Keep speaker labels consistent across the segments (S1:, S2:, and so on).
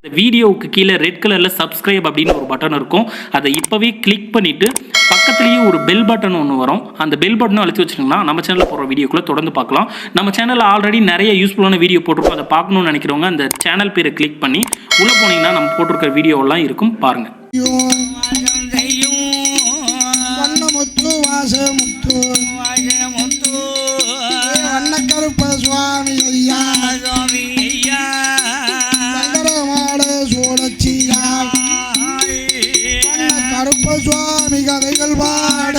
S1: இந்த வீடியோவுக்கு கீழே ரெட் கலரில் சப்ஸ்கிரைப் அப்படின்னு ஒரு பட்டன் இருக்கும். அதை இப்போவே கிளிக் பண்ணிவிட்டு பக்கத்துலேயே ஒரு பெல் பட்டன் ஒன்று வரும். அந்த பெல் பட்டனும் அழுத்தி வச்சிங்கன்னா நம்ம சேனலில் போகிற வீடியோக்குள்ளே தொடர்ந்து பார்க்கலாம். நம்ம சேனலில் ஆல்ரெடி நிறைய யூஸ்ஃபுல்லான வீடியோ போட்டிருக்கோம். அதை பார்க்கணும்னு நினைக்கிறவங்க அந்த சேனல் பேரை கிளிக் பண்ணி உள்ளே போனீங்கன்னா நம்ம போட்டிருக்கிற வீடியோவெல்லாம் இருக்கும், பாருங்கள்.
S2: கருப்ப சுவாமி ஐயா சங்கரமாட சோழச்சியா கருப்ப சுவாமி கதைகள் பாட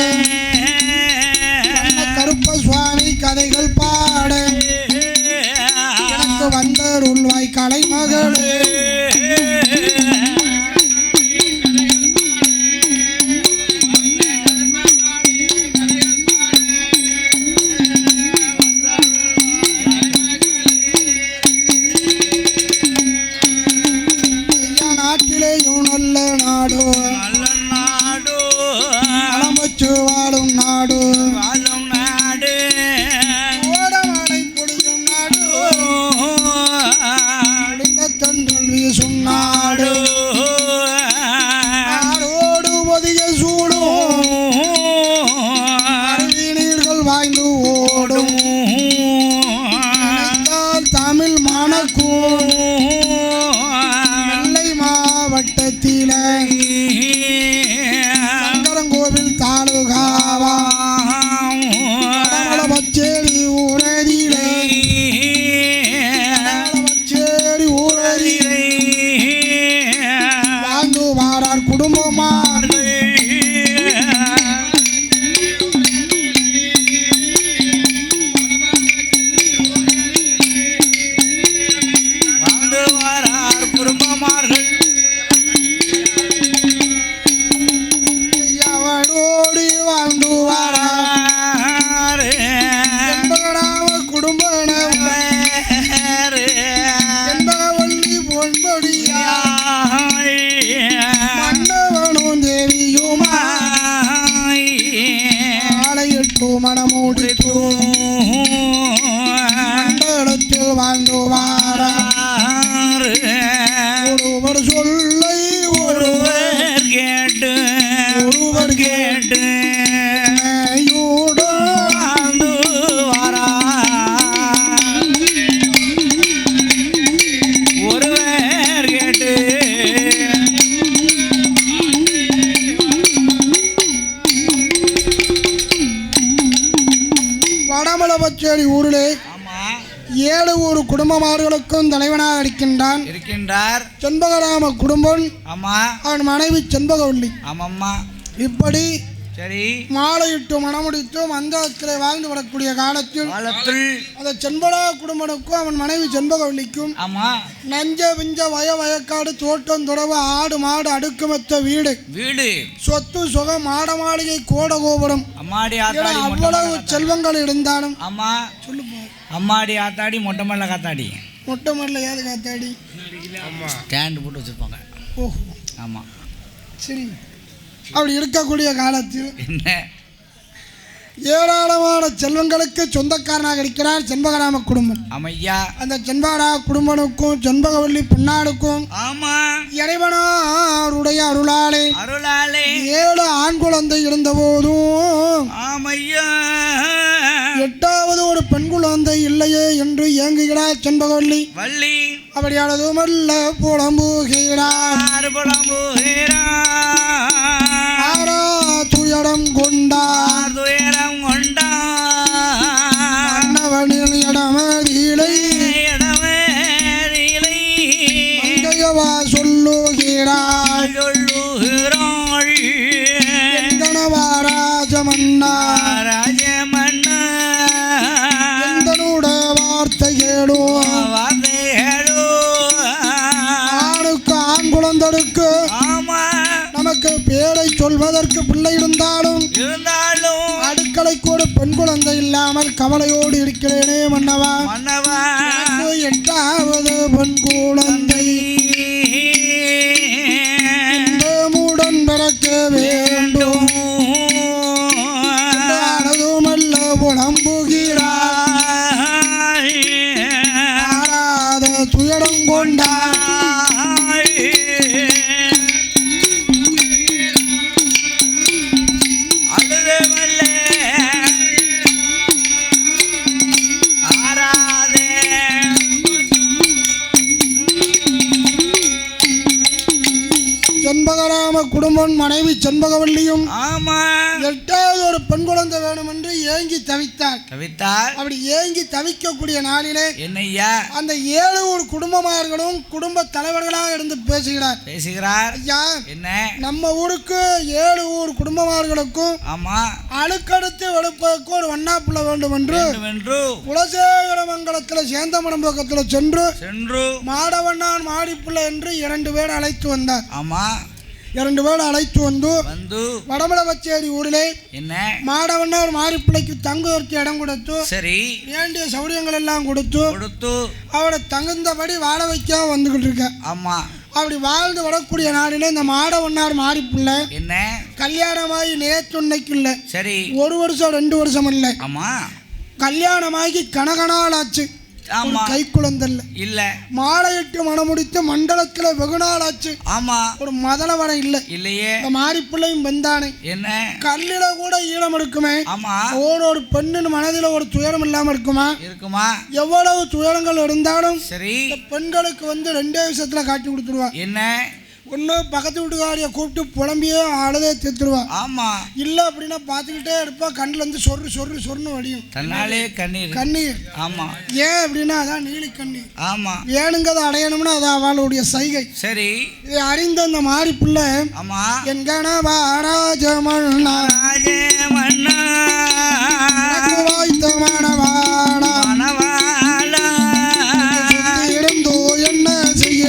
S2: கருப்ப சுவாமி கதைகள் பாட எனக்கு வந்தருள்வாய் கலைமகளே வாழும் நாடு ஓடமலை பொடியும் நாடு முடிந்த தன்றல் வீசும் நாடு ஆரோடு ஒதிய சூடும் நீர்கள் வாய்ந்து ஓடும் தமிழ் மணக்கும் நெல்லை மாவட்டத்தில கோவில் தாலுகாவா பச்சேரி ஊரதிலே பச்சேரி ஊரதிலே வாழ்ந்து வாரார் குடும்பமா வாழ்ந்து வாரார் குடும்பமார்கள் மனமூடித்து மண்டலத்தில் வாழ்ந்து வாரார் ஒருவர் சொல்லை ஒருவர் கேட்டு வாழ்ந்து வாரார் ஒருவர் கேட்டு வடமலபச்சேரி ஊரிலே 7 ஊர் குடும்பமார்களுக்கும் தலைவனாக இருக்கின்றார் செண்பகராம குடும்பம். அவன் மனைவி செண்பகவல்லி. இப்படி சரி மாலையிட்டு மணமுடித்து மந்தத்திலே வாழ்ந்து வரக்கூடிய காலத்தில் அந்த செண்பகா குடும்பனுக்கும் அவன் மனைவி செண்பகவல்லிக்கும் நஞ்ச விஞ்ச வயக்காடு தோட்டம் துறவு ஆடு மாடு அடுக்குமத்த வீடு சொத்து சுகம் மாட மாளிகை கோட கோபுரம் அவ்வளவு செல்வங்கள் இருந்தாலும் சொல்லு
S3: அம்மாடி ஆத்தாடி மொட்டை மல்ல காத்தாடி
S2: மொட்டை மல்ல ஏது காத்தாடி
S3: ஸ்டாண்டு போட்டு வச்சிருப்பாங்க.
S2: ஓஹோ
S3: ஆமாம்
S2: சரி. அப்படி இருக்கக்கூடிய காலத்தில் என்ன ஏராளமான செல்வங்களுக்கு சொந்தக்காரனாக இருக்கிறார் செண்பகராம குடும்பம்.
S3: அமையா
S2: அந்த செண்பகராம குடும்பனுக்கும் செண்பகவல்லி பொன்னாடுக்கும் இறைவனாருடைய அருளாலே 7 ஆண் குழந்தை இருந்த போதும்
S3: ஆமையா
S2: 8வது ஒரு பெண் குழந்தை இல்லையே என்று ஏங்குகிறார் செண்பகவல்லி. அப்படியானதுமல்ல புலம்புகிறார் துயரம் கொண்டார் மன்னவனில் இடமதிலை மங்கையவா சொல்லுகிறாள் எந்தனவா ராஜமன்னா எந்தனுட வார்த்தை கேளும் ஆணுக்கு ஆண் குழந்தருக்கு நமக்கு பேரை சொல்வதற்கு பிள்ளை இருந்தாலும் அடுக்களை கூட பெண் குழந்தை இல்லாமல் கவலையோடு இருக்கிறேனே மன்னவா 8வது பெண் குழந்தை மூடன் பிறக்க வேண்டும் அதுமல்ல புலம்புகிறார் துயரம் கொண்டார் செண்பகராம குடும்பம் மனைவி செண்பகவல்லியும்
S3: ஆமா
S2: 8வது ஒரு பெண் குழந்தை வேணும் என்று ஏங்கி தவித்தார். அப்படி ஏங்கி தவிக்கக்கூடிய நாளிலே
S3: என்னையா
S2: அந்த 7 ஊர் குடும்பமார்களும் குடும்ப தலைவர்களாக இருந்து பேசுகிறார். ஐயா,
S3: என்ன
S2: நம்ம ஊருக்கு 7 ஊர் குடும்பமார்களுக்கும்
S3: ஆமா
S2: அழுக்கடுத்து வெளுப்பதற்கு ஒரு வண்ணாப்புள்ள வேண்டும் என்று குலசேகரமங்கலத்தில் சேந்தமனம் பக்கத்தில் சென்று மாடவண்ணான் மாடிப்புள்ள என்று 2 பேர் அழைத்து வந்தார்.
S3: ஆமா
S2: 2 பேர் அழைத்து வந்து வடமலவச்சேரி ஊரிலே என்ன மாடவண்ணார் மாடிப்பிள்ளைக்கு தங்குவதற்கு இடம் கொடுத்து சரி வேண்டிய சௌகரியங்கள் எல்லாம் கொடுத்து அவரை தகுந்தபடி வாழ வைக்க வந்துகிட்டு இருக்க. ஆமா அப்படி வாழ்ந்து வரக்கூடிய நாளிலே இந்த மாடவண்ணார் மாடிப்புள்ள என்ன கல்யாணமாகி நேற்றுன்னைக்கு இல்லை சரி 1 வருஷம் 2 வருஷம் இல்லை. ஆமா கல்யாணமாகி கனகநாள் ஆச்சு. கை குழந்தல்ல இல்ல மாலையிட்டு மனமுடித்து மண்டலத்துல வெகு நாள் ஆச்சு. ஆமா ஒரு மதல வர இல்ல இல்லையே மாறிப்பிள்ளையும் வந்தானே என்ன கல்லில கூட ஈரம் இருக்குமே. ஆமா ஒரு பெண்ணின் மனதில ஒரு துயரம் இல்லாம இருக்குமா எவ்வளவு துயரங்கள் இருந்தாலும் சரி பெண்களுக்கு வந்து 2 விஷயத்துல காட்டி கொடுத்துருவா. என்ன ஒன்று பக்கத்து வீட்டுக்காரியை கூப்பிட்டு புலம்பியே அழுதே தீர்த்துருவா. ஆமாம் இல்லை அப்படின்னா பார்த்துக்கிட்டே இருப்பா. கண்ணில் இருந்து சொர்னு வடியும் தன்னாலே கண்ணீர். ஆமாம் ஏன் அப்படின்னா அதான் நீலி கண்ணீர். ஆமாம் வேணுங்கிறத அடையணும்னா அது அவளுடைய சைகை. சரி இதை அறிந்த அந்த மாறி பிள்ளை ஆமாம் என் கணவா ராஜமண்ணா வாய்த்த மணவாளா இருந்தோ என்ன செய்ய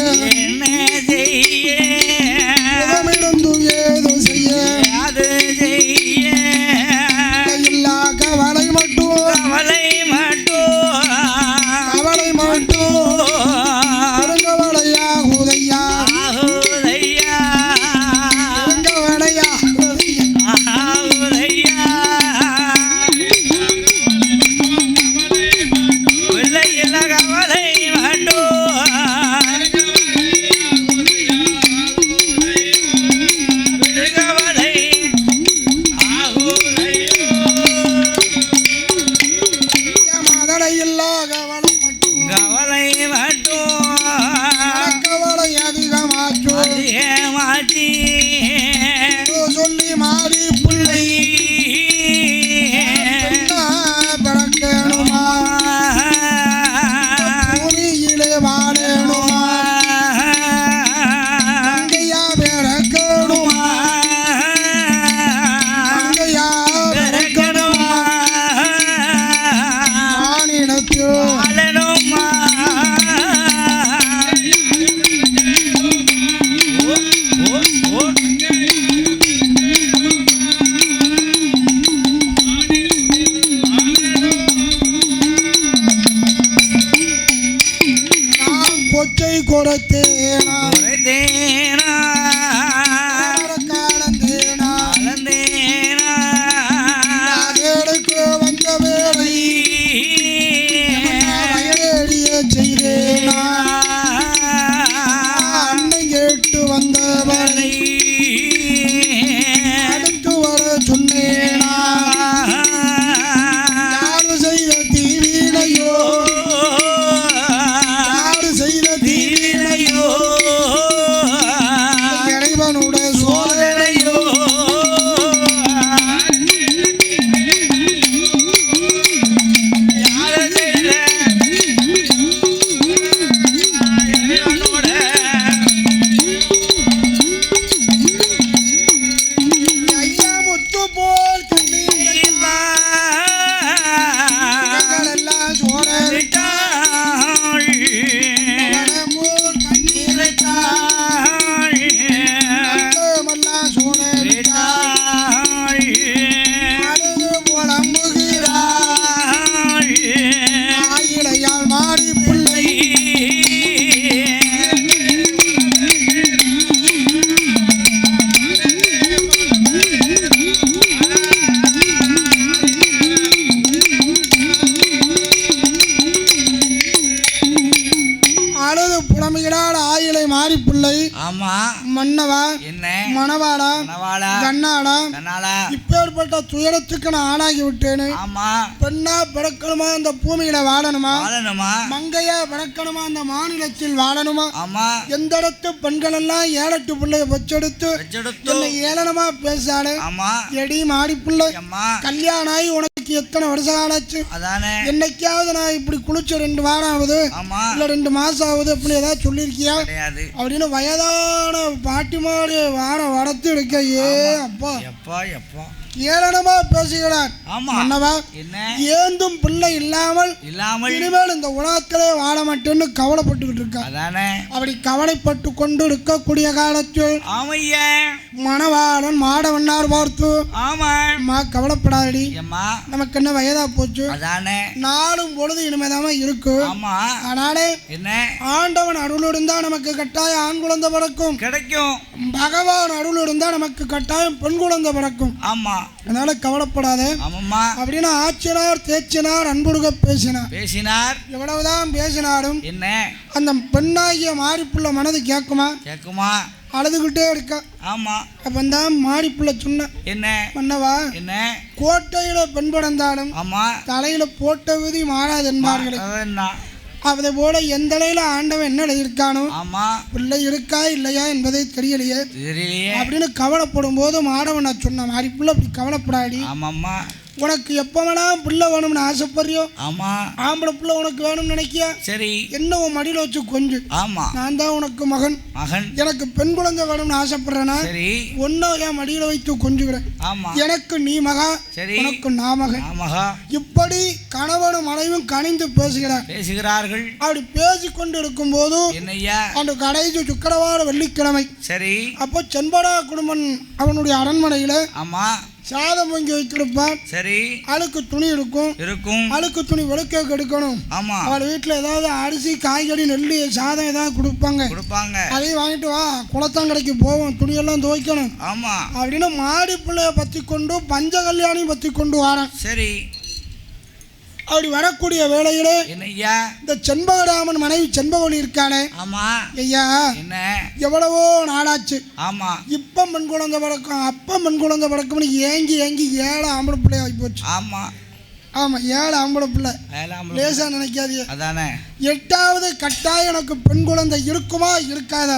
S3: ஆமா
S2: மன்னவா
S3: என்ன
S2: மணவாளா
S3: மணவாளா
S2: கண்ணாளா
S3: கண்ணாளா
S2: இப்பேற்பட்ட துயரத்துக்கு நான் ஆளாகி விட்டேனே.
S3: ஆமா
S2: பெண்ணா பிறக்கணுமா இந்த பூமியில வாழணுமா,
S3: வாழணுமா
S2: மங்கையா பிறக்கணுமா இந்த மாநிலத்தில் வாழணுமா,
S3: ஆமா
S2: எந்த இடத்து பெண்கள் எல்லாம் 7-8 பிள்ளைய வச்செடுத்து என்னை ஏளனமா பேசாளே.
S3: ஆமா
S2: எடி மாடி பிள்ளை
S3: அம்மா
S2: கல்யாணம் ஆகி உனக்கு எத்தனை வருஷம் ஆச்சு?
S3: அதானே
S2: என்னைக்காவது நான் இப்படி குளிச்ச 2 வாரம் ஆகுது
S3: ஆமா
S2: இல்ல 2 மாசம் ஆகுது அப்படி ஏதாவது சொல்லியிருக்கியா
S3: கிடையாது
S2: அப்படின்னு வயதான பாட்டி மாடி வாரம் வளர்த்து எடுக்க. ஏ அப்பா
S3: எப்பா எப்பா
S2: ஏளனமா பேசுகிறார்.
S3: ஆமா
S2: மன்னவா
S3: என்ன
S2: ஏந்தும் பிள்ளை இல்லாமல் இனிமேல் இந்த உலகத்திலே வாழ மாட்டேன்னு கவலைப்பட்டுக்கிட்டு இருக்கா.
S3: அதானே
S2: அப்படி கவலைப்பட்டு கொண்டு இருக்கக்கூடிய காலத்தில்
S3: ஆமையா
S2: மணவாளன் மாடவண்ணார் பார்த்து
S3: ஆமா
S2: அம்மா கவலைப்படாதடி,
S3: அம்மா
S2: நமக்கு என்ன வயதா போச்சு,
S3: அதானே
S2: நாளும் பொழுது இனிமேதாம இருக்கு.
S3: ஆமா
S2: அதனாலே
S3: என்ன
S2: ஆண்டவன் அருள் இருந்தா நமக்கு கட்டாயம் ஆண் குழந்தை பிறக்கும்,
S3: கிடைக்கும்.
S2: பகவான் அருள் இருந்தா நமக்கு கட்டாயம் பெண் குழந்தை பிறக்கும்.
S3: ஆமா
S2: அதனால கவலைப்படாத
S3: ஆமாம்மா
S2: அப்படின்னு ஆச்சினார் தேச்சினார் அன்புடுக
S3: பேசினார்.
S2: எவ்வளவுதான் பேசினாலும்
S3: என்ன
S2: அந்த பெண்ணாகிய மாரிப்புள்ள மனது கேட்குமா?
S3: கேக்குமா?
S2: அழுதுகிட்டே இருக்கா.
S3: ஆமா
S2: அப்பந்தான் மாரிப்புள்ள சொன்ன
S3: என்ன
S2: மன்னவா
S3: என்ன
S2: கோட்டையில பெண் படந்தாலும்
S3: ஆமா
S2: தலையில போட்ட விதி மாறாது என்பார்களே.
S3: என்ன
S2: அதை போல எந்த நிலையில ஆண்டவன் என்ன எழுதியிருக்கானோ
S3: ஆமா
S2: பிள்ளை இருக்கா இல்லையா என்பதை தெரியலையே
S3: தெரியலையே
S2: அப்படின்னு கவலைப்படும் போது மாடவன் நான் சொன்ன மாரிப்புள்ள அப்படி கவலைப்படாடி.
S3: ஆமாம்மா
S2: உனக்கு எப்பவெல்லாம் பிள்ளை வேணும்னு ஆசைப்படுறியோ,
S3: ஆமா
S2: ஆம்பளை பிள்ளை உனக்கு வேணும்னு நினைக்கியா,
S3: சரி
S2: என்ன உன் மடியில வச்சு கொஞ்சம்
S3: ஆமா
S2: நான் தான் உனக்கு மகன், எனக்கு பெண் குழந்தை வேணும்னு ஆசைப்படுறேன்னா
S3: சரி
S2: ஒன்ன என் மடியில வைத்து கொஞ்சுகிறேன்.
S3: ஆமா
S2: எனக்கு நீ மகா,
S3: சரி
S2: உனக்கு நான் மகன்.
S3: மகா
S2: இப்படி கணவனும் மனைவியும் கனிந்து
S3: பேசுகிறார்கள்.
S2: அப்படி பேசி கொண்டு இருக்கும் போது
S3: என்னையா
S2: அந்த கடைசி சுக்கிரவார வெள்ளிக்கிழமை
S3: சரி
S2: அப்போ சென்படா குடும்பன் அவனுடைய அரண்மனையில
S3: ஆமா
S2: சாதம் வாங்கி வைத்திருப்பான்.
S3: சரி
S2: அழுக்கு துணி இருக்கும், அழுக்கு துணி விளக்க எடுக்கணும்.
S3: ஆமா
S2: அவள் வீட்டுல ஏதாவது அரிசி காய்கறி நெல்லி சாதம் ஏதாவது கொடுப்பாங்க, அதையும் வாங்கிட்டு வா குளத்தாங்கடைக்கு போவோம், துணியெல்லாம் துவைக்கணும்.
S3: ஆமா
S2: அப்படின்னு மாடி பிள்ளைய பத்தி கொண்டு பஞ்ச கல்யாணியும் பத்தி கொண்டு வாரான்.
S3: சரி
S2: அப்படி வரக்கூடிய வேளையிலே
S3: என்னையா
S2: இந்த செண்பகராமன் மனைவி செண்பகவலி இருக்கானே,
S3: ஆமா
S2: ஐயா
S3: என்ன
S2: எவ்வளவோ நாளாச்சு,
S3: ஆமா
S2: இப்ப பெண் குழந்தை பிறக்கும் அப்ப பெண் குழந்தை பிறக்கும்னு ஏங்கி 7 ஆம்பளை பிள்ளைய ஆகி போச்சு.
S3: ஆமா
S2: ஆமா 7 ஆம்பளை பிள்ளை லேசா நினைக்காதீங்க.
S3: அதானே
S2: 8வது கட்டாயம் எனக்கு பெண் குழந்தை இருக்குமா இருக்காதா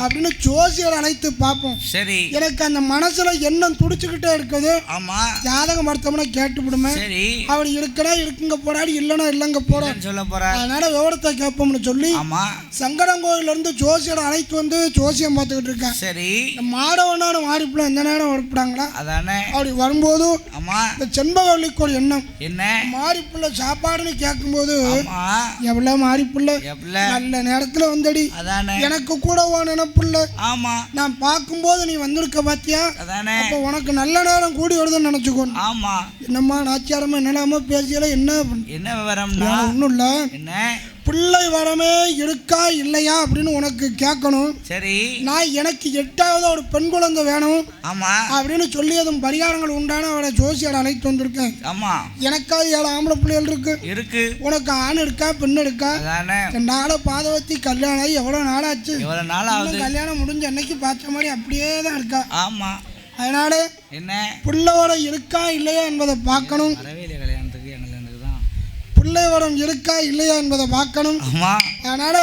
S2: அப்படின்னு ஜோசியர் அழைத்து பார்ப்போம்.
S3: சரி
S2: எனக்கு அந்த மனசுல எண்ணம் துடிச்சுக்கிட்டே இருக்குது.
S3: ஆமா
S2: ஜாதகம் மருத்துவமனை கேட்டு விடுமே,
S3: சரி
S2: அவள் இருக்குன்னா இருக்குங்க போறாடி, இல்லைன்னா இல்லைங்க போறோம்
S3: சொல்ல போற,
S2: அதனால விவரத்தை கேட்போம்னு சொல்லி
S3: ஆமா
S2: சங்கரங்கோயில இருந்து ஜோசியர் அழைத்து வந்து ஜோசியம் பார்த்துக்கிட்டு இருக்கேன்.
S3: சரி
S2: மாடவனான மாறிப்புல எந்த நேரம் வரப்படாங்களா,
S3: அதானே
S2: அப்படி வரும்போது
S3: ஆமா
S2: இந்த செண்பகவல்லிக்கு ஒரு எண்ணம்,
S3: என்ன
S2: மாறிப்புள்ள சாப்பாடுன்னு கேட்கும்போது
S3: ஆமா
S2: எவ்வளவு மாறிப்புள்ள நல்ல நேரத்துல வந்தடி,
S3: அதானே
S2: எனக்கு கூட நினைப்புள்ள,
S3: ஆமா
S2: நான் பார்க்கும்போது நீ வந்திருக்க பாத்தியா,
S3: அதானே
S2: அப்ப உனக்கு நல்ல நேரம் கூடி வருதுன்னு நினைச்சுக்கோணும்.
S3: ஆமா
S2: என்னம்மா நாச்சியாரமா என்னலாமோ பேசியல என்ன
S3: விவரம்னா
S2: ஒன்றும் இல்லை,
S3: என்ன
S2: பிள்ளை வரமே இருக்கா இல்லையா அப்படின்னு உனக்கு கேட்கணும்.
S3: சரி
S2: நான் எனக்கு 8வது ஒரு பெண் குழந்தை வேணும்
S3: ஆமா அப்படின்னு
S2: சொல்லி அதுவும் பரிகாரங்கள் உண்டான அவளை ஜோசியர் அழைத்து வந்திருக்கேன்.
S3: ஆமா
S2: எனக்காவது 7 ஆம்பளை பிள்ளைகள் இருக்கு, உனக்கு ஆண் இருக்கா பெண் இருக்கா, நாளை பாதவத்தி கல்யாணம் ஆகி எவ்வளவு நாளாச்சு, கல்யாணம் முடிஞ்ச அன்னைக்கு பார்த்த மாதிரி அப்படியே தான் இருக்கா.
S3: ஆமா
S2: அதனால
S3: என்ன
S2: பிள்ளையோட இருக்கா இல்லையா என்பதை பார்க்கணும், பிள்ளையோடம் இருக்கா இல்லையா என்பதை பார்க்கணும். அதனால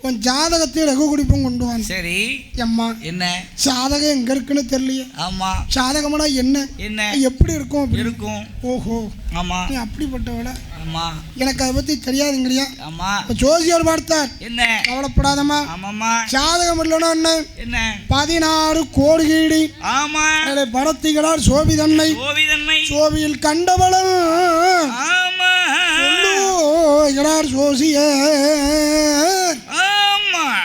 S2: உன் ஜாதகத்தை ரகு குடிப்பும் கொண்டு வாங்க.
S3: சரி
S2: அம்மா
S3: என்ன
S2: ஜாதகம் எங்க இருக்குன்னு தெரியலையே.
S3: ஆமா
S2: ஜாதகம்னா என்ன எப்படி இருக்கும் ஓஹோ
S3: ஆமா
S2: நீ அப்படிப்பட்டவள,
S3: ஆமா
S2: எனக்கு அதை பத்தி தெரியாதுங்கறியா.
S3: ஆமா
S2: ஜோசியர் பார்த்தார்,
S3: என்ன
S2: கவலைப்படாதம்மா,
S3: ஆமாம்மா
S2: ஜாதகம் இல்லைன்னா
S3: என்ன 16
S2: கோடி கீடி,
S3: ஆமா
S2: படத்திகளார் சோபி தன்னை சோபியில் கண்டவளம்,
S3: ஆமா
S2: சொல்லுகிறார் ஜோசியர்.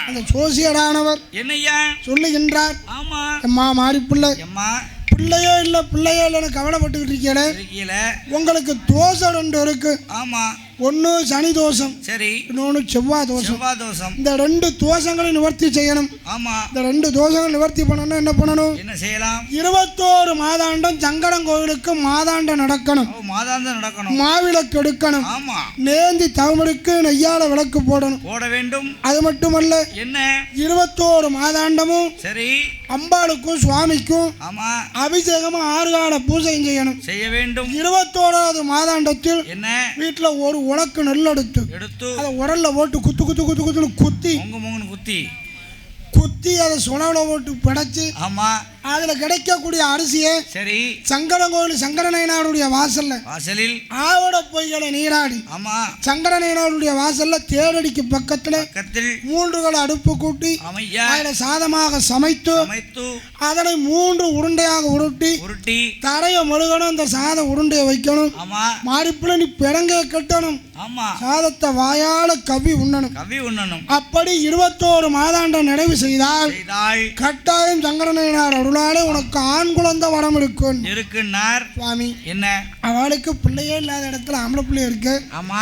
S2: அந்த ஜோசியரானவர்
S3: என்னையா
S2: சொல்லுகின்றார்,
S3: ஆமா
S2: அம்மா மாறிப்புள்ள
S3: அம்மா
S2: பிள்ளையோ இல்லைன்னு கவலைப்பட்டுக்கிட்டு இருக்கீங்களே, உங்களுக்கு தோசை 2 இருக்கு.
S3: ஆமா
S2: ஒன்று சனி தோஷம்,
S3: சரி,
S2: இன்னொன்று செவ்வாய் தோஷம்.
S3: செவ்வாய் தோஷம்.
S2: இந்த 2 தோஷங்களையும் நிவர்த்தி செய்யணும்.
S3: ஆமா.
S2: இந்த 2 தோஷங்களை நிவர்த்தி பண்ணணும். என்ன பண்ணணும்?
S3: என்ன செய்யலாம்?
S2: 21 மாதாண்டம் சங்கரன் கோவிலுக்கு மாதாண்டம் நடக்கணும்.
S3: மாதாண்டம் நடக்கணும்.
S2: மாவிளக்கு எடுக்கணும்.
S3: ஆமா.
S2: நேந்தி தவமருக்கு நெய்யால விளக்கு போடணும்.
S3: போட வேண்டும்.
S2: அது மட்டுமல்ல,
S3: என்ன
S2: 21 மாதாண்டமும்
S3: சரி
S2: அம்பாளுக்கும் சுவாமிக்கும்
S3: ஆமா
S2: அபிஷேகமும் 6 கால பூஜையும் செய்யணும்.
S3: செய்ய வேண்டும்.
S2: 21வது மாதாண்டத்தில்
S3: என்ன
S2: வீட்டுல ஒரு உலக்கு நெல் எடுத்து அதை உரல்ல போட்டு குத்து குத்து குத்து குத்துன்னு குத்தி குத்தி அதை சுணவுல போட்டு படைச்சு
S3: ஆமா
S2: அதுல கிடைக்கக்கூடிய அரிசியை
S3: சரி
S2: சங்கரன் கோவில் சங்கரநயனாருடைய வாசலில் ஆவோட பொய்களை நீராடி
S3: ஆமா
S2: சங்கரநயனாருடைய வாசல்ல தேரடிக்கு பக்கத்துல 3 கல அடுப்பு கூட்டி அதுல சாதமாக சமைத்து அதனை 3 உருண்டையாக உருட்டி தரைய முழுகணும். அந்த சாத உருண்டையை வைக்கணும். மாடிப்புல நீ பிறங்க கட்டணும். சாதத்தை வாயால கவி உண்ணணும். அப்படி 21 மாதாண்டம் நிறைவு செய்தால் கட்டாயம் சங்கரநயனார் அருளாலே உனக்கு ஆண் குழந்தை வரம் இருக்குன்னார் சுவாமி. என்ன அவளுக்கு பிள்ளையே இல்லாத இடத்துல ஆம்பளை பிள்ளை இருக்கு. ஆமா,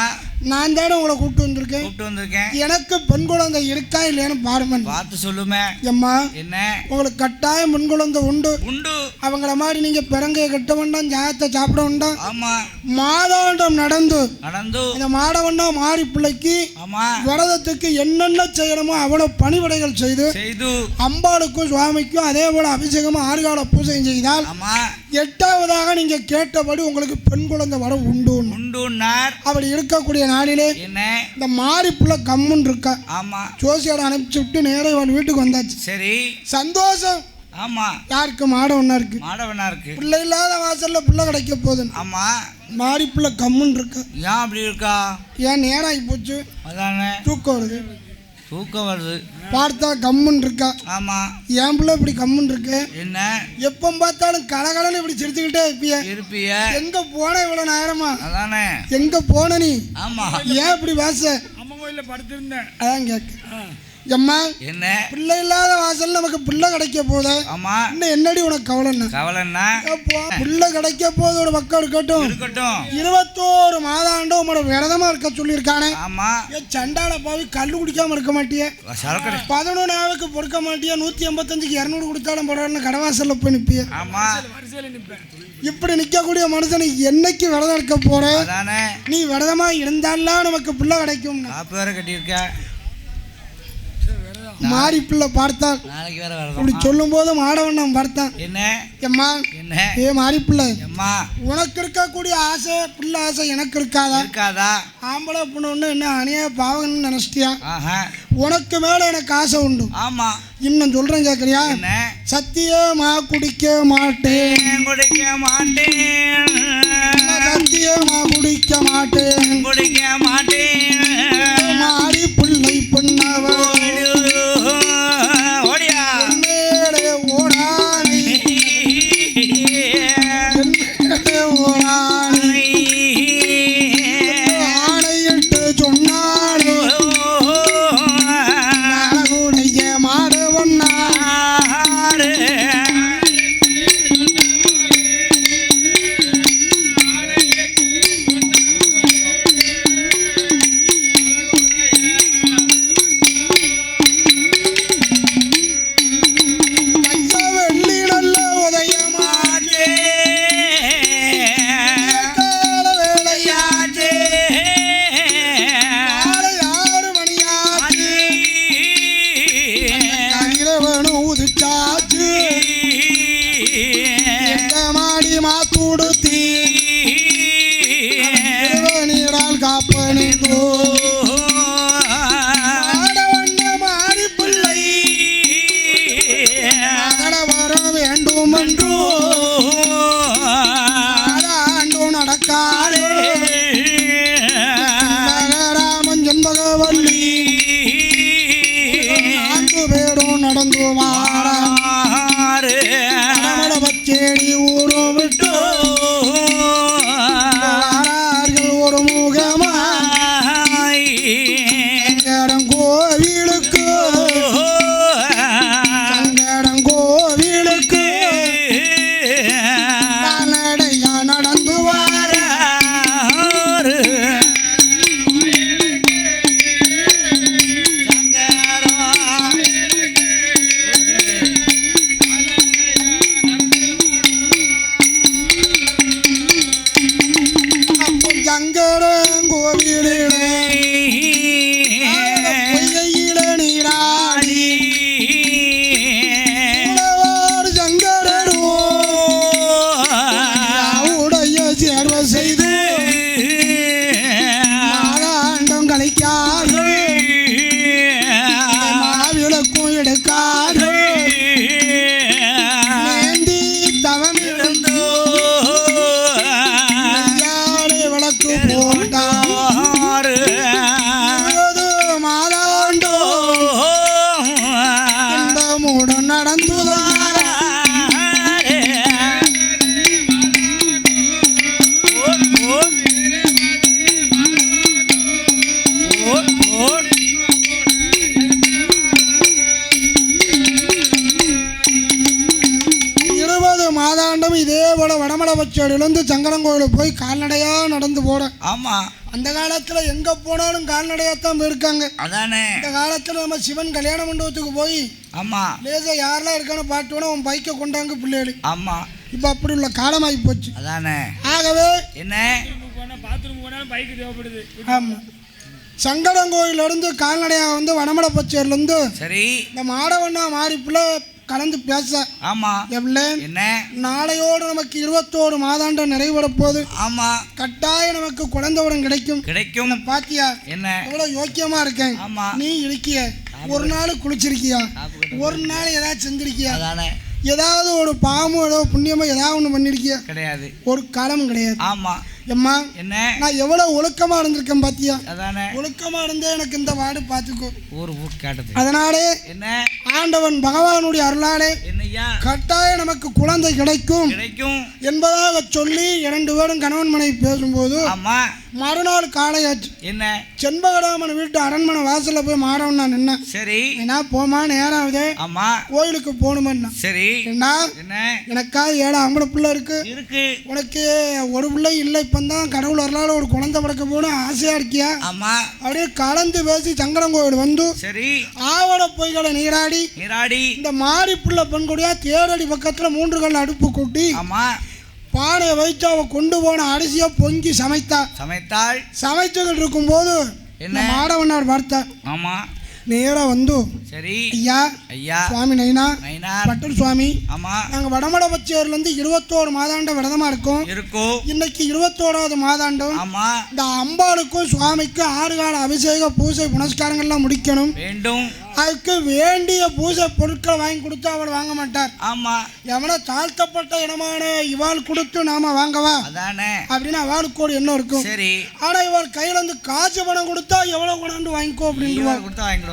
S2: நான் தானே உங்களை கூப்பிட்டு வந்திருக்கேன். எனக்கு பெண் குழந்தை இருக்கா இல்லையான்னு பாருங்க, பார்த்து சொல்லுமே. அம்மா என்ன உங்களுக்கு கட்டாயம் பெண் குழந்தை உண்டு. அவங்கள மாதிரி நீங்க பிறங்கைய கட்ட வேண்டாம், ஜாயத்தை சாப்பிட வேண்டாம். ஆமா, மாதாண்டம் நடந்து இந்த மாடவண்ணா மாறி பிள்ளைக்கு விரதத்துக்கு என்னென்ன செய்யணுமோ அவ்வளவு பணிவிடைகள் செய்து அம்பாளுக்கும் சுவாமிக்கும் அதே போல அபிஷேகமும் 6 கால பூஜையும் செய்தால் 8வதாக நீங்க கேட்டபடி உங்களுக்கு பெண் குழந்தை வர உண்டு. அப்படி இருக்கக்கூடிய நாளிலே இந்த மாறி புள்ள கம்முன்னு இருக்கா. ஆமா, ஜோசியோட அனுப்பிச்சு விட்டு நேரே வீட்டுக்கு வந்தாச்சு. சரி, சந்தோஷம். ஆமா, யாருக்கு மாடவண்ணா இருக்கு. பிள்ளை இல்லாத வாசல்ல பிள்ளை கிடைக்க போகுது. ஆமா, மாறி புள்ள கம்முன்னு இருக்கா. ஏன் அப்படி இருக்கா? ஏன் நேரம் ஆகி போச்சு. அதானே தூக்கம் வருது. பார்த்தா கம்முன்னு இருக்கா. ஆமா, என் பிள்ளை இப்படி கம்முன்னு இருக்கு. என்ன எப்ப பார்த்தாலும் கலகலன்னு இப்படி சிரிச்சுக்கிட்டே இருப்பிய. எங்க போன இவ்வளவு நேரமா? அதானே எங்க போன நீ? ஆமா, ஏன் இப்படி வாச? அம்மா கோயில படுத்திருந்தேன். அதான் கேட்க. அம்மா என்ன பிள்ளை இல்லாத வாசல் நமக்கு பிள்ளை கிடைக்க போகுது. ஆமா, இன்னும் என்னடி உனக்கு கவலைன்னா பிள்ளை கிடைக்க போது ஒரு பக்கம் இருக்கட்டும். 21 மாதாண்டு உங்களோட விரதமா இருக்க சொல்லியிருக்கானே. ஆமா, சண்டால போய் கல்லு குடிக்காம இருக்க மாட்டிய, 11 பொறுக்க மாட்டிய, 185க்கு 200 கொடுத்தாலும் போறான்னு கடவாசல்ல போய் நிப்பிய. ஆமா, இப்படி நிக்கக்கூடிய மனுஷனை என்னைக்கு விரதம் இருக்க போற? நீ விரதமா இருந்தாலும் நமக்கு பிள்ளை கிடைக்கும். கட்டியிருக்க மாறி பிள்ளை பார்த்தான். அப்படி சொல்லும் போது மாடவண்ணம் பார்த்தான். என்ன எம்மா ஏ மாறி பிள்ளை, உனக்கு இருக்கக்கூடிய ஆசை பிள்ளை ஆசை எனக்கு இருக்காதா? ஆம்பளை பொண்ணு என்ன அணியா பாவம்னு நினைச்சிட்டியா? உனக்கு மேல எனக்கு ஆசை உண்டு. ஆமா, இன்னும் சொல்றேன் கேக்குறியா? சத்தியமா குடிக்க மாட்டேன். சத்தியமா குடிக்க மாட்டேன். மாறி பிள்ளை பொண்ணவ எடுக்காது ஏந்தி தவம் இருந்து விளக்கு போட்டார் மாதாண்டோ இன்பமுடன் நடந்து இதே போல வடமலைப்பச்சேரியிலிருந்து சங்கரங்கோயிலுக்கு போய் கால்நடையா நடந்து போறேன்.
S3: ஆமா,
S2: அந்த காலத்துல எங்க போனாலும் கால்நடையாத்தான் போயிருக்காங்க.
S3: அதானே
S2: இந்த காலத்துல நம்ம சிவன் கல்யாண மண்டபத்துக்கு போய்
S3: ஆமா
S2: லேசா யாரெல்லாம் இருக்கான்னு பாட்டுவோம் அவன் பைக்கை கொண்டாங்க பிள்ளைகள்.
S3: ஆமா,
S2: இப்ப அப்படி உள்ள காலமாகி போச்சு.
S3: அதானே
S2: ஆகவே
S3: என்ன
S1: பாத்ரூம் போனாலும் பைக் தேவைப்படுது.
S2: ஆமா, சங்கரங்கோயில இருந்து கால்நடையாக வந்து வடமலைப்பச்சேரியில இருந்து
S3: சரி
S2: இந்த மாடவண்ணா மாறிப்புல கலந்து பேச.
S3: ஆமா,
S2: என்ன நாளையோடு நமக்கு 21 மாதாண்டம் நிறைவேற போகுது.
S3: ஆமா,
S2: கட்டாயம் நமக்கு குழந்தையுடன் கிடைக்கும். பாத்தியா
S3: என்ன
S2: எவ்வளவு யோக்கியமா இருக்கேன். நீ இருக்கிய ஒரு நாள் குளிச்சிருக்கியா, ஒரு நாள் ஏதாவது செஞ்சிருக்கியா, ஏதாவது ஒரு பாவமோ ஏதோ புண்ணியமோ ஏதாவது ஒண்ணு பண்ணிருக்கியா? கிடையாது, ஒரு காலமும் கிடையாது. ஆமா எம்மா, என்ன நான் எவ்வளவு ஒழுக்கமா இருந்திருக்கேன் பாத்தியா? ஒழுக்கமா இருந்தே எனக்கு இந்த வார்டு பாத்துக்கோ. அதனாலே என்ன ஆண்டவன் பகவானுடைய அருளாலே கட்டாயம் நமக்கு குழந்தை கிடைக்கும் என்பதாக சொல்லி 2 பேரும் கணவன் மனைவி பேசும்போது மறுநாள் காலையாச்சு. என்ன செண்பகராமன் வீட்டு அரண்மனை வாசல்ல போய் மாடவன் நான் நின்ன. சரி என்ன போமா நேரம் கோயிலுக்கு போகணுமா? சரி என்ன எனக்கா 7 ஆம்பளை பிள்ளை இருக்கு. உனக்கு ஒரு பிள்ளை இல்லை, இப்பந்தான் கடவுள் அருளால ஒரு குழந்தை பிறக்க போகணும் ஆசையா இருக்கியா? அப்படியே கலந்து பேசி சங்கரங்கோயில் வந்து சரி ஆவண பொய்களை நீராடி இந்த மாறி பிள்ளை பெண்கொடியா தேரடி பக்கத்துல 3 கல் அடுப்பு கூட்டி பானையை வைத்து அவ கொண்டு போன அரிசியை பொங்கி சமைத்தாள். சமைச்சுக்கிட்டு இருக்கும் போது என்ன மாடவனார் பார்த்தார். ஆமா நேரா வந்து சரி ஐயா சுவாமி நைனா பட்டர் சுவாமி, ஆமா நாங்க வடமலைப்பச்சேரியில இருந்து 21 மாதாண்டம் விரதமா இருக்கோம். இன்னைக்கு 21வது மாதாண்டம். ஆமா இந்த அம்பாளுக்கும் சுவாமிக்கும் 6 கால அபிஷேக பூஜை புனஸ்காரங்கள்லாம் முடிக்கணும் வேண்டும். அதுக்கு வேண்டிய பூஜை பொருட்களை வாங்கி கொடுத்து அவள் வாங்க மாட்டார். ஆமா எவனை தாழ்த்தப்பட்ட இடமான இவாள் கொடுத்து நாம வாங்கவா அப்படின்னு அவளுக்கு ஒரு எண்ணம் இருக்கும். சரி ஆனா இவள் கையில இருந்து காசு பணம் கொடுத்தா எவ்வளவு கொண்டாந்து வாங்கிக்கோ அப்படின்னு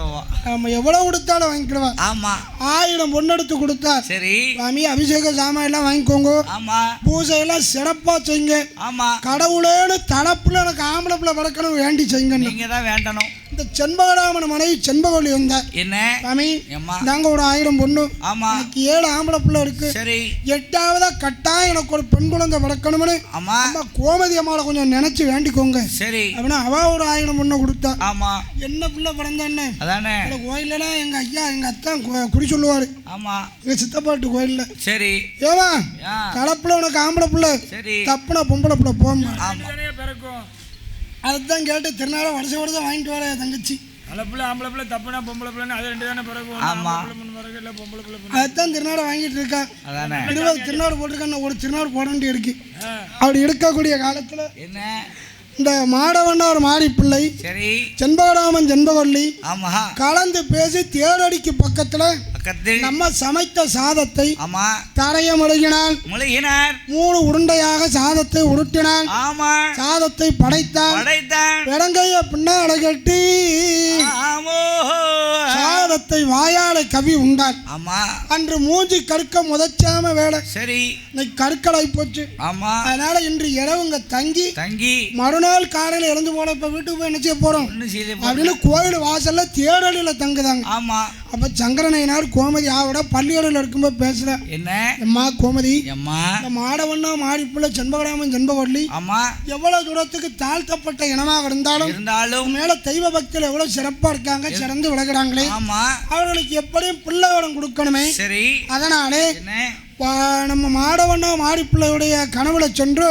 S2: ஆமா எவ்வளவு கொடுத்தாலும் வாங்கிக்கிடுவா. ஆமா 1000 பொண்ணெடுத்து கொடுத்தா சரி சாமி அபிஷேக சாமான் எல்லாம் வாங்கிக்கோங்க. ஆமா பூஜை எல்லாம் சிறப்பா செய்யுங்க. ஆமா கடவுளேன்னு தலைப்புல எனக்கு ஆம்பளை பிள்ளை பறக்கணும் வேண்டி செய்யுங்க. நீங்க தான் வேண்டணும். இந்த செண்பகராமன் மனைவி செண்பகவல்லி வந்தா என்ன சாமி நாங்க ஒரு 1000 பொண்ணு. ஆமா எனக்கு 7 ஆம்பளை பிள்ளை இருக்கு. சரி 8ஆவதா கட்டாயம் எனக்கு ஒரு பெண் குழந்தை பிறக்கணும்னு அம்மா கோமதி அம்மாவை கொஞ்சம் நினைச்சு வேண்டிக்கோங்க. சரி அப்படின்னா அவ ஒரு 1000 பொண்ணை கொடுத்தா. ஆமா என்ன பிள்ளை பிறந்தானே அதானே கோயில்ல எங்க ஐயா எங்க அத்தான் குடி சொல்லுவாரு. ஆமா எங்க சித்தப்பாட்டு கோயில்ல. சரி ஏமா கலப்புல உனக்கு ஆம்பளை பிள்ளை தப்புனா பொம்பளை பிள்ளை போமா. அதுதான் கேட்டு திருநாள வருஷம் வாங்கிட்டு வர தங்கச்சி அதுதான் திருநாடு வாங்கிட்டு இருக்கா. 20 திருநாடு போட்டிருக்கா, ஒரு திருநாடு போட வேண்டி இருக்கு. அப்படி இருக்கக்கூடிய காலத்துல என்ன இந்த மாடவண்ணார் மாறி பிள்ளை செண்பகராமன் செண்பகவல்லி கலந்து பேசி தேரடிக்கு பக்கத்துல நம்ம சமைத்த சாதத்தை தரைய முழுகினார். 3 உருண்டையாக சாதத்தை உருட்டினார். சாதத்தை படைத்தார். விடங்கைய பின்னால கட்டி சாதத்தை வாயாலை கவி உண்டார். அன்று மூஞ்சி கற்க முதச்சாம வேலை. சரி இன்னைக்கு கற்களாய் போச்சு. அதனால இன்று இரவுங்க தங்கி மறுநாள் காலையில இறந்து போல இப்ப வீட்டுக்கு போய் என்ன செய்ய போறோம் அப்படின்னு கோயில் வாசல்ல தேடலில தங்குதாங்க. அப்ப சங்கரனையனார் கோமதி ஆவிட பள்ளியோட இருக்கும்போது பேசுற என்ன அம்மா கோமதி மாடவண்ணா மாறிப்புள்ள செண்பகராமன் செண்பகவல்லி எவ்வளவு தூரத்துக்கு தாழ்த்தப்பட்ட இனமாக இருந்தாலும் மேல தெய்வ பக்தியில் எவ்வளவு சிறப்பா இருக்காங்க, சிறந்து விளக்குறாங்களே அவர்களுக்கு எப்படியும் பிள்ளை வரம் கொடுக்கணுமே. சரி அதனாலே நம்ம மாடவண்ணா மாரிப்பிள்ளையுடைய கனவுல சென்று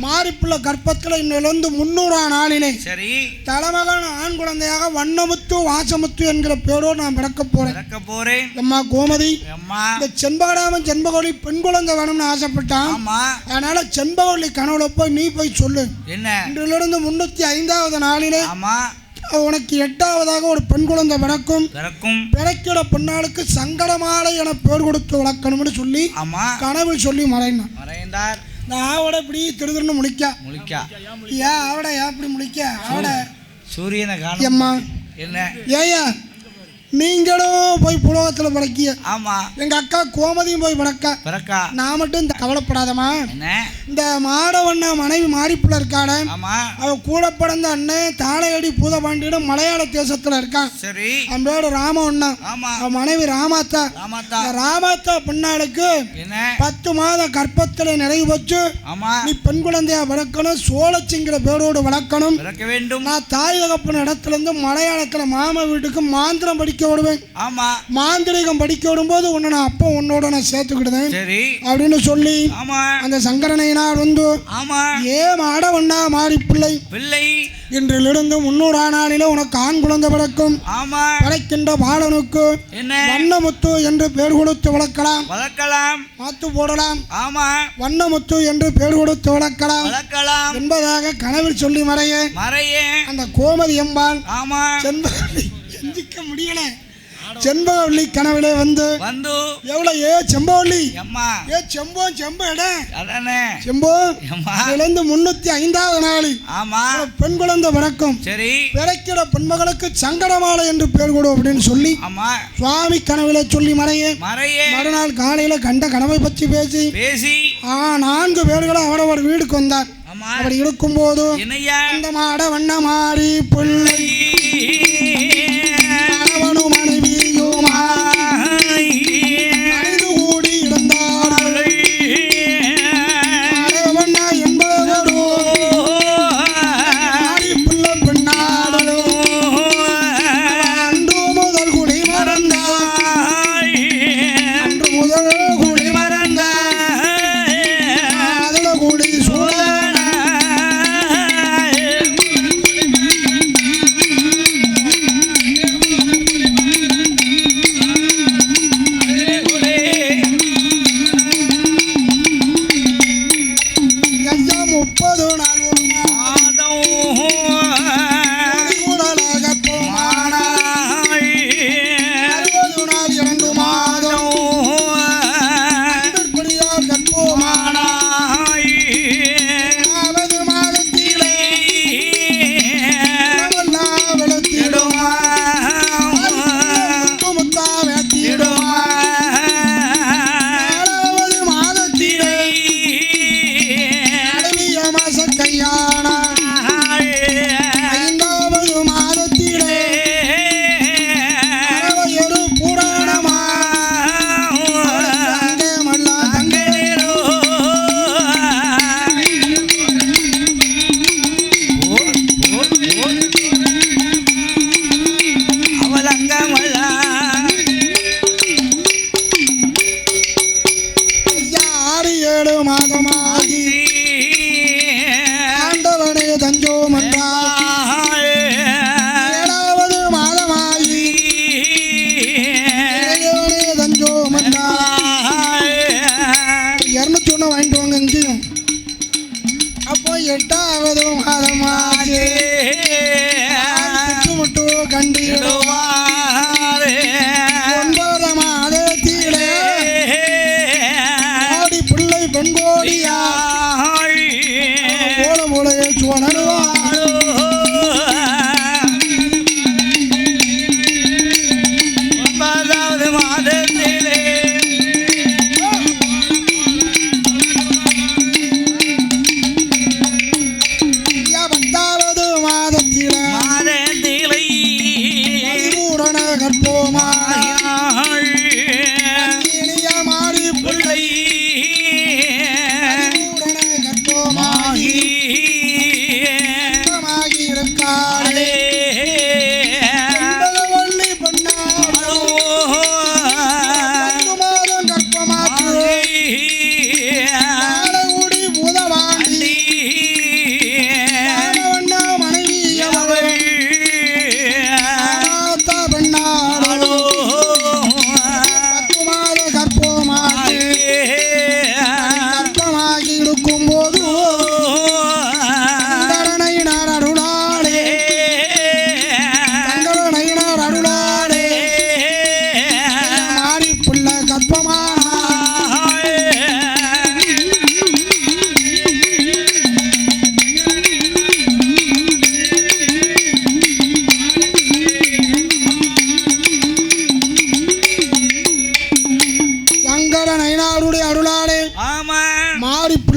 S2: மாரிப்பிள்ளை கர்ப்பத்தில் இன்னிலிருந்து 300ஆம் நாளிலே தலைமகன் ஆண் குழந்தையாக வண்ணமுத்து வாசமுத்து என்கிற பேரோடு நான் பிறக்க போறேன். அம்மா கோமதி இந்த செண்பகராமன் செண்பகவல்லி பெண் குழந்தை வேணும்னு ஆசைப்பட்டான். அதனால செண்பகவல்லி கனவுல போய் நீ போய் சொல்லு. இன்றிலிருந்து 305வது நாளிலே உனக்கு 8ஆவதாக ஒரு பெண் குழந்தை பிறக்கும். பிறக்கிற பெண்ணாளுக்கு சங்கடமாலை என பேர் கொடுத்து வளர்க்கணும்னு சொல்லி கனவில் சொல்லி மறைந்தார். இந்த ஆவடை இப்படி திருதிருன்னு முழிக்கா ஏன் ஆவடை எப்படி முழிக்க ஆவடை
S3: சூரியனை
S2: அம்மா
S3: என்ன
S2: ஏயா நீங்களும் போய் புலகத்தில் பிறக்கிய.
S3: ஆமா
S2: எங்க அக்கா கோமதியும் போய் பிறக்கா. நான் மட்டும் இந்த கவலைப்படாதமா. இந்த மாடவண்ண மனைவி மாறிப்புல இருக்கான அவ கூட பிறந்த அண்ணன் தாளையடி பூதபாண்டியிடம் மலையாள தேசத்துல இருக்கான்.
S3: சரி
S2: அவன் பேரு ராமவண்ணா. அவ மனைவி ராமாத்தா. ராமாத்தா பெண்ணாளுக்கு 10 மாத கற்பத்துல நிறைவு வச்சு நீ பெண் குழந்தையா வளர்க்கணும். சோழச்சிங்கிற பேரோடு வளர்க்கணும். நான் தாய் தகப்பன் இடத்துல இருந்து மலையாளத்துல மாமா வீட்டுக்கு மாந்திரம் படிக்க விடுவேன். மாந்திரிகம் படிக்க விடும்போது உன்னை நான் அப்போ உன்னோட நான் சேர்த்துக்கிடுவேன் அப்படின்னு சொல்லி அந்த சங்கரனையினார் வந்து ஏ மாடவண்ணா மாறி பிள்ளை இன்றிலிருந்து 300 நாளில உனக்கு ஆண் குழந்தை பிறக்கும். பிறக்கின்ற பாலனுக்கு வண்ணமுத்து என்று பெயர் கொடுத்து வளர்க்கலாம். மாத்து போடலாம். வண்ணமுத்து என்று பெயர் கொடுத்து வளர்க்கலாம் என்பதாக கனவில் சொல்லி மறைய அந்த கோமதி எம்பாள் எந்திக்க முடியல. செம்பவள்ளி கனவிலே வந்து எவ்வளவு ஏ செம்பவள்ளி ஏ செம்போ செம்போ 305வது நாளில் பெண் குழந்தை பிறக்கும். பிறக்கிற பெண்மகளுக்கு சங்கடமாலை என்று பேர் கொடு அப்படின்னு சொல்லி சுவாமி கனவிலே சொல்லி மறைய மறுநாள் காலையில கண்ட கனவை பற்றி பேசி 4 பேர்களும் அவரவர் வீடுக்கு வந்தார். அப்படி இருக்கும் போது அந்த மாட வண்ண மாறி பிள்ளை கூடி இருந்தார்கள். என்பதோ பிள்ளை பெண்ணாடலோ அன்று முதல் குடி மறந்தாய். அன்று முதல் குடி மறந்தாய். அதில் கூடி சூழ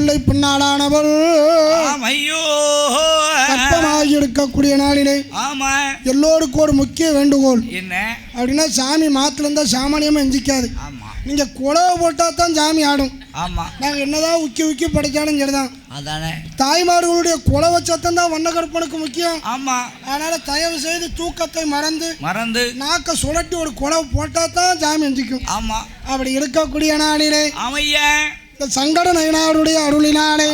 S2: பிள்ளை பின்னாளானவள்
S3: ஐயோ
S2: கற்பமாகி இருக்கக்கூடிய நாளிலே
S3: ஆமா
S2: எல்லோருக்கும் ஒரு முக்கிய வேண்டுகோள்
S3: என்ன
S2: அப்படின்னா சாமி மாத்துல இருந்தா சாமானியமா எஞ்சிக்காது.
S3: ஆமா
S2: நீங்க குலவை போட்டா தான் சாமி ஆடும்.
S3: ஆமா
S2: நாங்க என்னதான் உக்கி உக்கி படைச்சாலும் சரிதான்.
S3: அதானே
S2: தாய்மார்களுடைய குலவை சத்தம் தான் வண்ணகற்பனுக்கு முக்கியம்.
S3: ஆமா
S2: அதனால தயவு செய்து தூக்கத்தை மறந்து நாக்க சுழட்டி ஒரு குலவை போட்டா தான் சாமி எஞ்சிக்கும்.
S3: ஆமா
S2: அப்படி இருக்கக்கூடிய நாளிலே
S3: ஆமையா
S2: சங்கட நயனாருடைய அருளினாலே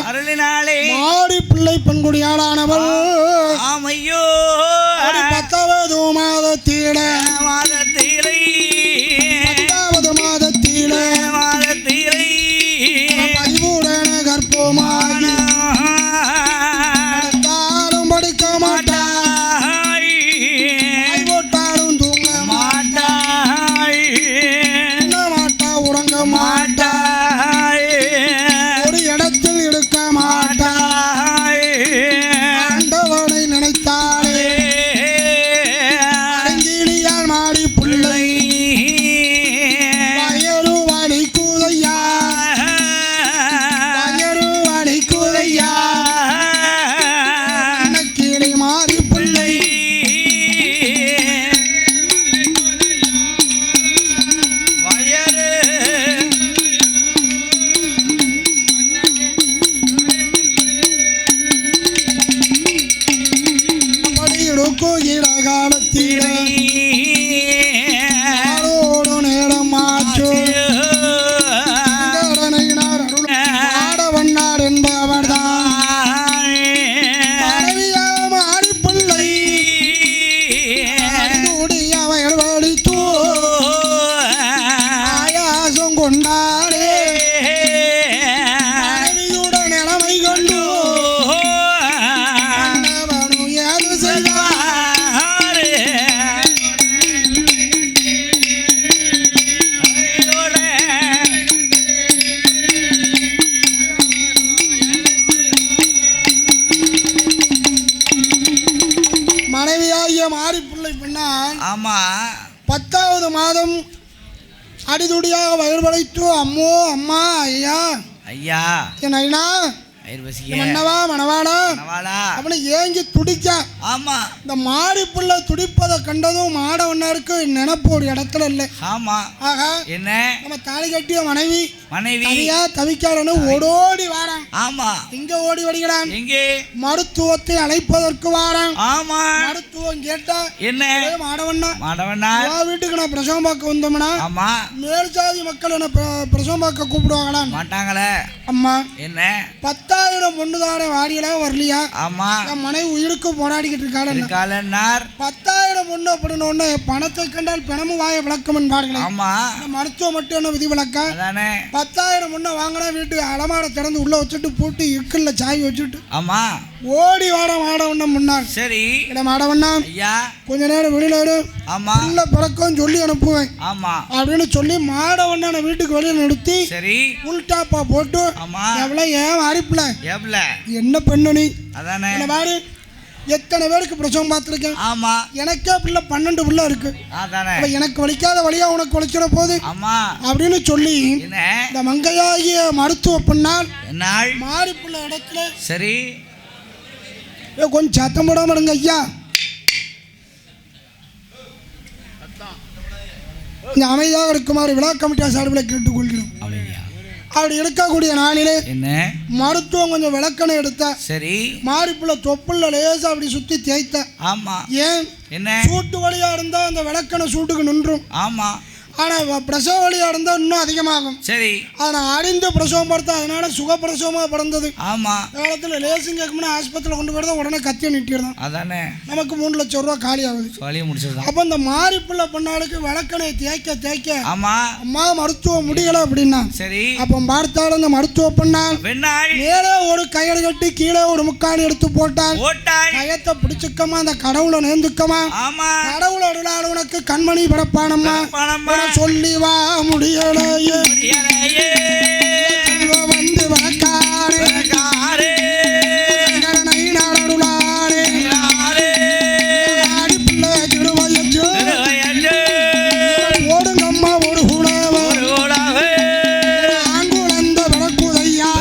S2: மாடி பிள்ளை பெண்குடியாளானவள்
S3: ஆமையோ
S2: 10வது மாதத்திலே 10வது மாதத்திலே பதிவுடன கற்பமாகி படுத்தாலும் படிக்க மாட்டாய் போட்டாலும் தூங்க மாட்டாய் மாட்டா உறங்க மாட்டாய் ஒரு இடத்தில் இருக்க மாட்டாய் ஆண்டவனை நினைத்தாலே அடங்கிலியால் மாடி பிள்ளை வயறு வழி கூதையா வயறு வழி கூதையா கிளி மாறி பிள்ளை படியிருக்கோகிற காலத்திலே ஆளோடு நேரம் மாற்று மாடவண்ணார் என்பவர்தான் மனைவியா மாறி பிள்ளை வயல் வடித்தோ ஆயாசம் கொண்டாடே மனைவியுடன் நிலைமை கொண்டு ஆண்டவனும் ஏது செய்தார் மனைவியாகிய மாறி பிள்ளை பின்னால்
S3: ஆமா
S2: 10வது மாதம் அடிதுடியாக வயல் வளைத்து அம்மோ அம்மா ஐயா
S3: ஐயா
S2: என் ஐயா மன்னவா மணவாடா அப்படின்னு ஏங்கி துடிக்க.
S3: ஆமா
S2: இந்த மாடி பிள்ளை துடிப்பதை கண்டதும் மாடவண்ணாருக்கு நினைப்பு ஒரு இடத்துல இல்லை.
S3: ஆமா
S2: ஆகா
S3: என்ன
S2: நம்ம தாலி கட்டிய மனைவி
S3: தனியா
S2: தவிக்காரன்னு ஓடோடி வாரான்.
S3: ஆமா
S2: இங்க ஓடி வருகிறான்.
S3: எங்கே
S2: மருத்துவத்தை அழைப்பதற்கு வாரான்.
S3: ஆமா
S2: மருத்துவம் கேட்டா
S3: என்ன
S2: மாடவண்ணா வீட்டுக்கு நான் பிரசவம் பார்க்க வந்தோம்னா
S3: ஆமா
S2: மேல் ஜாதி மக்கள் என்ன பிரசவம் பார்க்க கூப்பிடுவாங்களா
S3: மாட்டாங்களே.
S2: அம்மா
S3: என்ன
S2: 10,000 பொண்ணு தானே வாடியல வரலையா?
S3: ஆமா
S2: என் மனைவி உயிருக்கு போராடிக்கிட்டு இருக்காள். 10,000 பொண்ணு அப்படின்னு ஒண்ணு பணத்தை கண்டால் பிணமும் வாய விளக்கம் என்பார்களே.
S3: ஆமா
S2: மருத்துவம் மட்டும் என்ன விதி விளக்க? 10,000 பொண்ணை வாங்கினா வீட்டு அலமாரை திறந்து உள்ள வச்சுட்டு பூட்டு இக்குள்ள சாய் வச்சுட்டு
S3: ஆமா
S2: ஓடி வாட மாடவண்ணம் முன்னாள்.
S3: சரி
S2: மாடவண்ணம்
S3: ஐயா
S2: கொஞ்ச நேரம் வெளியில இரு.
S3: ஆமா
S2: உள்ள பிறக்கம் சொல்லி அனுப்புவேன்.
S3: ஆமா அப்படின்னு
S2: சொல்லி மாடவண்ணனை வீட்டுக்கு வெளியில நிறுத்தி
S3: சரி
S2: உள்டாப்பா போட்டு
S3: ஆமா
S2: எவ்வளவு ஏன் அரிப்புல என்ன பண்ணு நீ
S3: அதானே
S2: பாரு எத்தனை பேருக்கு பிரசவம் பார்த்துருக்கேன்.
S3: ஆமா
S2: எனக்கே பிள்ளை 12 பிள்ளை இருக்கு. எனக்கு வலிக்காத வழியா உனக்கு வலிக்கிற போது அப்படின்னு சொல்லி இந்த மங்கையாகிய மருத்துவ பெண்ணால் மாறி பிள்ளை இடத்துல
S3: சரி
S2: கொஞ்சம் சத்தம் போடாம இருங்க ஐயா. அமைதியாக இருக்குமாறு விழா கமிட்டியா சார்பில் கேட்டுக்கொள்கிறோம். அப்படி இருக்கக்கூடிய நாளிலே
S3: என்ன
S2: மருத்துவம் கொஞ்சம் விளக்கணை எடுத்த.
S3: சரி
S2: மாறிப்புள்ள தொப்புள்ள லேசா அப்படி சுத்தி தேய்த்த.
S3: ஆமா
S2: ஏன்
S3: என்ன
S2: சூட்டு வழியா இருந்தா அந்த விளக்கணை சூட்டுக்கு நின்றும்.
S3: ஆமா
S2: ஆனா பிரசவ வழியா இருந்தா இன்னும் அதிகமாகும்.
S3: சரி
S2: ஆனா அறிந்து பிரசவம் பார்த்தா அதனால சுகப்பிரசவமா பிறந்தது.
S3: ஆமா
S2: காலத்துல லேசிங் கேட்கும்னா ஆஸ்பத்திரியில் கொண்டு போறதா உடனே கத்திய நிட்டிடுதான்.
S3: அதானே நமக்கு
S2: 3 லட்சம் ரூபாய் காலி ஆகுது. அப்ப இந்த மாறிப்புள்ள பொண்ணாளுக்கு விளக்கணை தேய்க்க தேய்க்க
S3: ஆமா
S2: அம்மா மருத்துவம் முடியல அப்படின்னா
S3: சரி
S2: அப்ப பார்த்தாலும் அந்த மருத்துவ பொண்ணால் மேலே ஒரு கயிறு கட்டி கீழே ஒரு முக்காணி எடுத்து போட்டால் கயத்தை பிடிச்சுக்கமா அந்த கடவுளை நேர்ந்துக்கமா கடவுளை அருளால் உனக்கு கண்மணி பிறப்பானம்மா சொல்லி வா முடியலையே வந்து வழக்காரே அருளாரே ஆடி பிள்ளை திருவையச்சு ஓடுங்கம்மா ஒரு கூட ஆங்குழந்த விளக்குதையா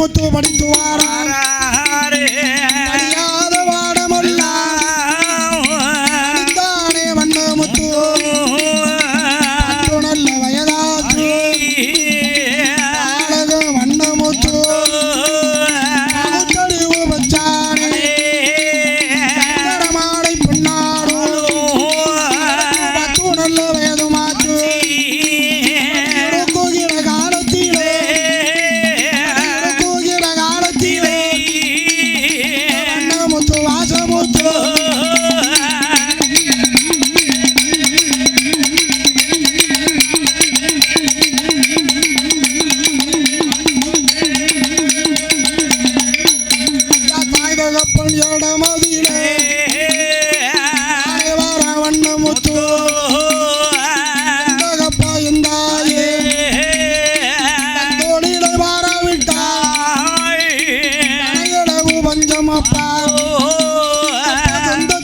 S2: வண்ணமுத்து படித்து வாராரே படியாத வாடமெல்லாம் படித்தானே வண்ணமுத்து பத்து நல்ல வயதாச்சு அழக வண்ணமுத்து பகுத்தறிவு வச்சானே மாடை பொன்னாடு பத்து நல்ல வயதுமாச்சு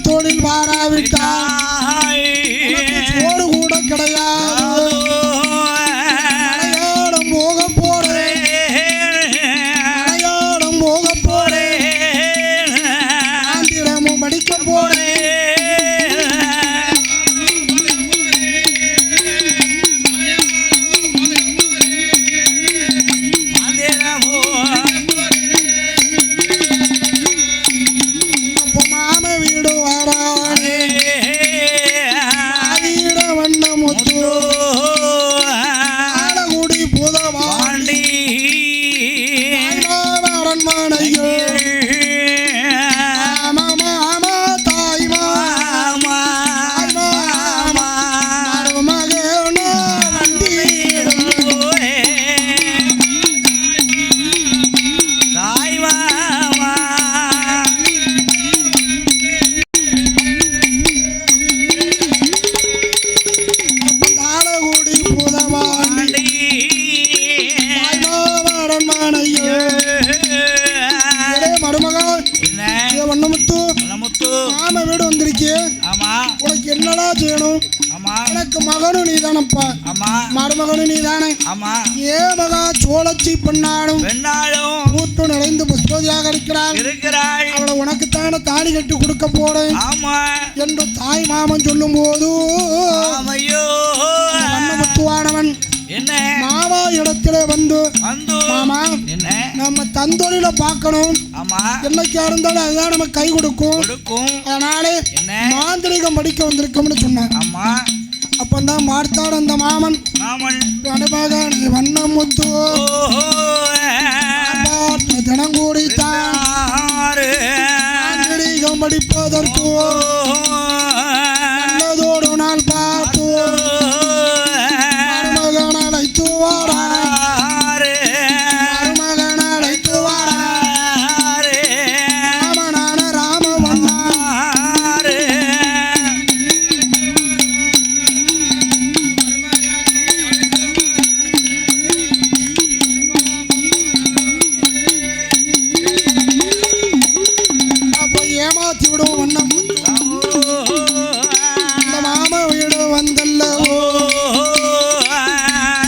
S2: தொழில் வாராவிட்டால் சோறு கூட கிடையாது மலையாளம் போக போறேன் ஆந்திரமும் படிக்க போறேன் மாமா வீடு வந்திருக்கே உனக்கு என்னடா செய்யணும் எனக்கு மகனும் நீதானப்பா மருமகனும் நீதானே ஏ மகா சோழச்சி பெண்ணாலும் பூத்து நிறைந்து புஷ்பதியாக இருக்கிறாள் அவளை உனக்குத்தான தாலி கட்டி கொடுக்க போறேன் என்று தாய் மாமன் சொல்லும் போது வண்ணமுத்துவானவன் மாமா இடத்துல வந்து மாமா நம்ம தந்தொழில பார்க்கணும் என்னைக்கா இருந்தாலும் அதுதான் நம்ம கை கொடுக்கும் அதனாலே மாந்திரிகம் படிக்க வந்திருக்கோம்னு சொன்னேன் அப்பந்தான் மார்த்தாடு அந்த மாமன் வண்ணமுத்து தினம் கூடித்தான் மாந்திரிகம் படிப்பதற்கு நல்லதோடு நாள் பார்த்து ஏமாத்தி விடும் வண்ணம் இந்த மாமா வீடு வந்தல்ல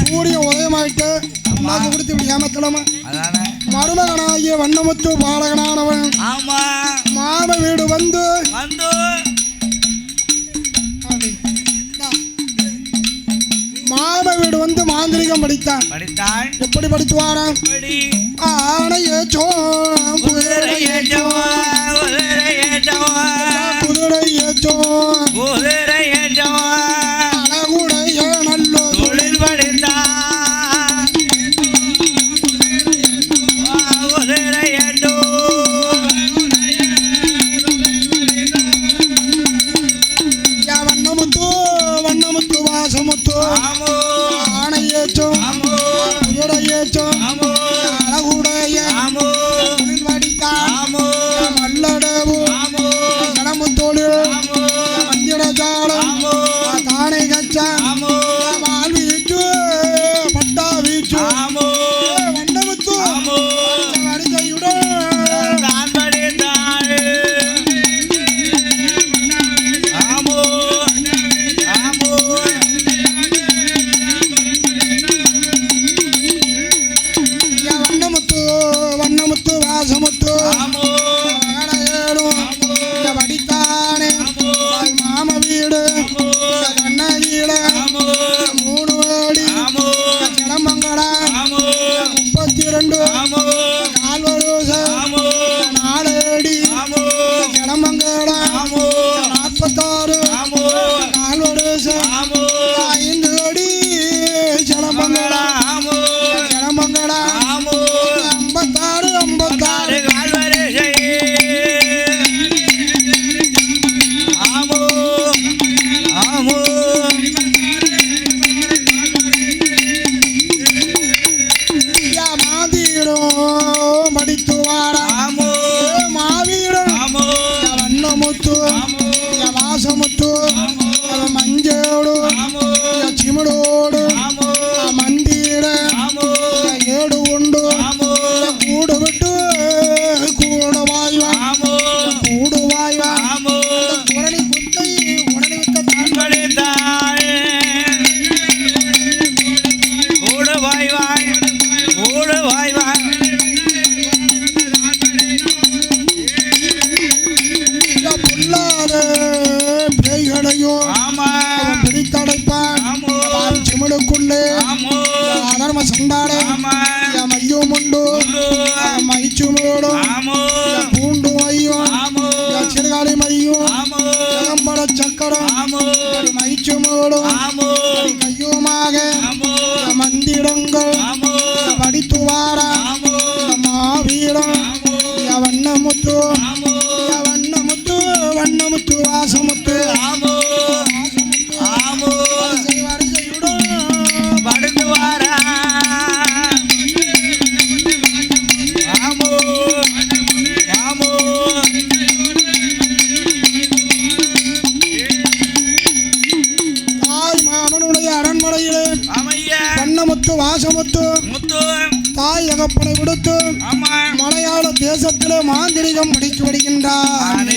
S2: சூரியன் உதயமாயிட்டு அம்மாக்கு கொடுத்து இப்படி ஏமாத்தலாமா மருமகனாகிய வண்ணமுத்து பாலகனானவன் மாமா வீடு வந்து மாமா வீடு வந்து மாந்திரிகம் படித்தான் எப்படி படித்துவாராம் ஆணையோ குதிரையோ அழகுடைய நல்லோ தொழில் படித்தான் வண்ணமுத்து வாசமுத்து ஆணையேச்சோ குதிரையேச்சோ அழகுடைய தொழில் படித்தான் நல்லடவு கடமுத்தோடு வந்திடஜாலம் தானே கச்சா மால் வீச்சு பட்டா வீச்சு வண்ணமுத்து அடிக்கையுடன் வாசமுத்து மகனையேடும் வடித்தானே மாம வீடு கண்ணகீழ 3 வேடி கிளம்பங்கடா 32 கால்வரூச 4 அடி கிளம்பங்கடா 46 கால்வரூச 5 அடி கிளம்பங்கடா 56 படித்து வாரா மாவீரன் வண்ணமுத்து வாசமுத்து மஞ்சோடு சிமிடோடு மந்திர ஏடு உண்டு கூடு விட்டு கூடு வாய்வா குரணி குத்தை உடனே விட்ட புல்லாத பேய்களையும் பிடித்தடைப்பான் சிமிடுக்குள்ளே அதர்ம சண்டாடே மையம் உண்டு மைச்சுமோடும் பூண்டு மையம் சிறுகாலி மையம் பட சக்கரம் மைச்சுமோடும் கையுமாக மந்திரங்கள் படித்து வாரா மாவீரம் வண்ணமுத்து வாசமுத்து
S3: படுத்து வாரா
S2: தாய் மாமனுடைய அரண்மனையிலே வண்ணமுத்து வாசமுத்து தாய் தகப்பனை விடுத்து மலையாள தேசத்திலே மாந்திரிகம் படித்து வருகின்றார்.